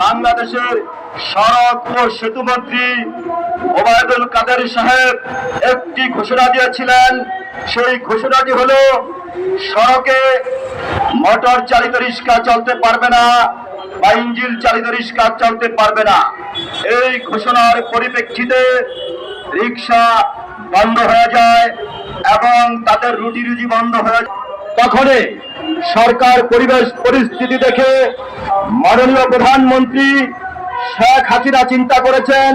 বাংলাদেশের সড়ক ও সেতু মন্ত্রী ওবায়দুল কাদের সাহেব একটি ঘোষণা দিয়েছিলেন। সেই ঘোষণাটি হলো সড়কে মোটর চালিত রিক্সা চলতে পারবে না বা ইঞ্জিন চালিত রিক্সা চলতে পারবে না। এই ঘোষণার পরিপ্রেক্ষিতে রিক্সা বন্ধ হয়ে যায় এবং তাদের রুটি রুজি বন্ধ হয়ে যায়। তখনই সরকার পরিবেশ পরিস্থিতি দেখে মাননীয় প্রধানমন্ত্রী শেখ হাসিনা চিন্তা করেছেন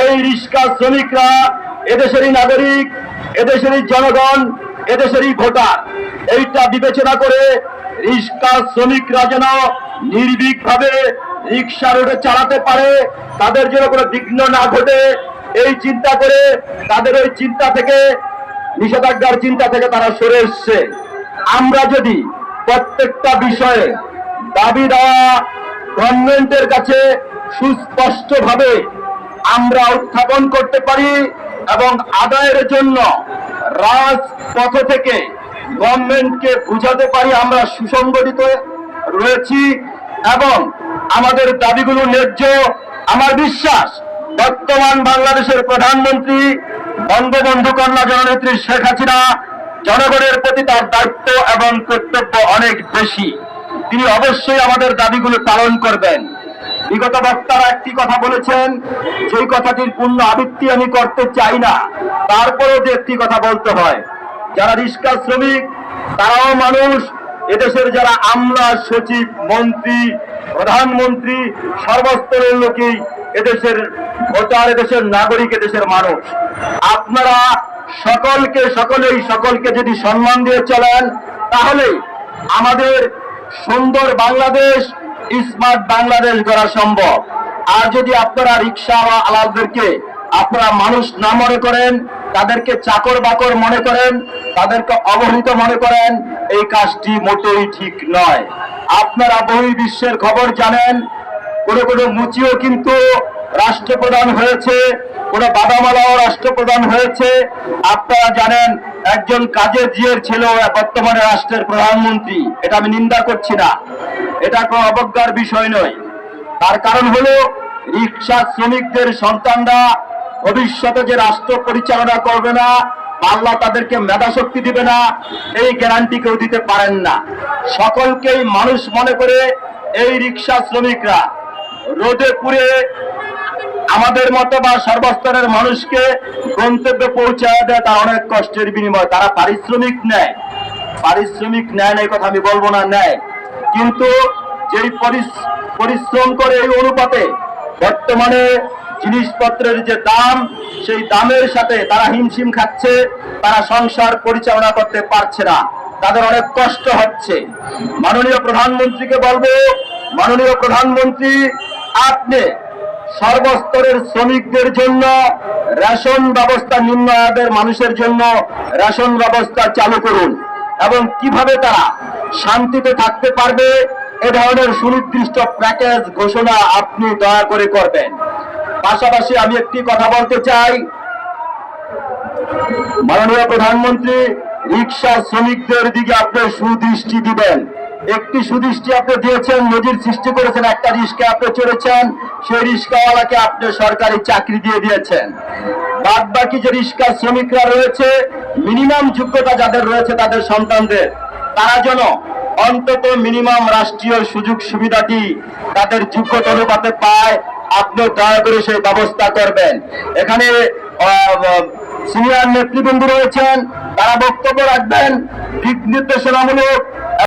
এই রিক্সা শ্রমিকরা এদেশেরই নাগরিক, এদেশেরই জনগণ, এদেশেরই ভোটার। এইটা বিবেচনা করে রিক্সা শ্রমিকরা যেন নির্ভীকভাবে রিক্সা রোডে চালাতে পারে, তাদের যেন কোনো বিঘ্ন না ঘটে, এই চিন্তা করে তাদের ওই চিন্তা থেকে, নিষেধাজ্ঞার চিন্তা থেকে তারা সরে এসছে। আমরা যদি প্রত্যেকটা বিষয়ে দাবি দেওয়া গভর্নমেন্টের কাছে সুস্পষ্টভাবে আমরা উত্থাপন করতে পারি এবং আদায়ের জন্য রাজপথ থেকে গভর্নমেন্টকে বুঝাতে পারি আমরা সুসংগঠিত রয়েছি এবং আমাদের দাবিগুলো ন্যায্য, আমার বিশ্বাস বর্তমান বাংলাদেশের প্রধানমন্ত্রী বঙ্গবন্ধু কন্যা জননেত্রী শেখ হাসিনা জনগণের প্রতি তার দায়িত্ব এবং কর্তব্য অনেক বেশি। তিনি অবশ্যই আমাদের দাবিগুলো পালন করবেন। বিগত বক্তারা একটি কথা বলেছেন, সেই কথাটির পূর্ণ আবৃত্তি আমি করতে চাই না, তারপরেও যে একটি কথা বলতে হয়, যারা রিক্সা শ্রমিক তারাও মানুষ। এদেশের যারা আমলা, সচিব, মন্ত্রী, প্রধানমন্ত্রী, সর্বস্তরের লোকই এদেশের ভোটার, এদেশের নাগরিক, এদেশের মানুষ। আপনারা সকলকে যদি সম্মান দিয়ে চলেন তাহলে আমাদের সুন্দর বাংলাদেশ, স্মার্ট বাংলাদেশ গড়া সম্ভব। আর যদি আপনারা রিক্সা আলাদেরকে আপনারা মানুষ না মনে করেন, তাদেরকে চাকর বাকর মনে করেন, তাদেরকে অবহেলিত মনে করেন, এই কাজটি মোটেই ঠিক নয়। আপনারা বহির্বিশ্বের খবর জানেন, কোনো মুচিও কিন্তু রাষ্ট্রপ্রধান হয়েছে, কোন বাদামালাও রাষ্ট্রপ্রধান হয়েছে। আপনারা জানেন একজন কাজের জিয়ের ছিল বর্তমানে রাষ্ট্রের প্রধানমন্ত্রী। এটা আমি নিন্দা করছি না, এটা কোনো অবজ্ঞার বিষয় নয়। তার কারণ হলো রিক্সা শ্রমিকদের সন্তানরা ভবিষ্যতে যে রাষ্ট্র পরিচালনা করবে না, আল্লাহ তাদেরকে মেধা শক্তি দিবে না, এই গ্যারান্টি কেউ দিতে পারেন না। সকলকেই মানুষ মনে করে এই রিক্সা শ্রমিকরা রোদে পুড়ে আমাদের মতো বা সর্বস্তরের মানুষকে গন্তব্যে পৌঁছায় দেয়, তার অনেক কষ্টের বিনিময় তারা পারিশ্রমিক নেয়। পারিশ্রমিক নেয় না এই কথা আমি বলবো না, নেয়, কিন্তু যেই পরিশ্রম করে এই অনুপাতে বর্তমানে জিনিসপত্রের যে দাম, সেই দামের সাথে তারা হিমশিম খাচ্ছে, তারা সংসার পরিচালনা করতে পারছে না, তাদের অনেক কষ্ট হচ্ছে। মাননীয় প্রধানমন্ত্রীকে বলবো, মাননীয় প্রধানমন্ত্রী আপনি সর্বস্তরের শ্রমিকদের জন্য রেশন ব্যবস্থা, নিম্ন আয়ের মানুষের জন্য রেশন ব্যবস্থা চালু করুন এবং কিভাবে তারা শান্তিতে থাকতে পারবে এ ধরনের সুনির্দিষ্ট প্যাকেজ ঘোষণা আপনি দয়া করে করবেন। পাশাপাশি আমি একটি কথা বলতে চাই, মাননীয় প্রধানমন্ত্রী রিক্সা শ্রমিকদের দিকে আপনি সুদৃষ্টি দিবেন। একটি সুদৃষ্টি আপনি দিয়েছেন, নজির সৃষ্টি করেছেন, একটা রিক্সা আপনি চড়েছেন, সেই রিক্সাওয়ালাকে আপনি সরকারি চাকরি দিয়ে দিয়েছেন। বাদ বাকি যে রিক্সা শ্রমিকরা রয়েছে, মিনিমাম যোগ্যতা যাদের রয়েছে তাদের সন্তানদের, তারা যেন অন্তত মিনিমাম রাষ্ট্রীয় সুযোগ সুবিধাটি তাদের যোগ্যতা অনুপাতে পায়, আপনি দয়া করে সেই ব্যবস্থা করবেন। এখানে সিনিয়র নেতৃবৃন্দ রয়েছেন, তারা বক্তব্য রাখবেন, দিক নির্দেশনামূলক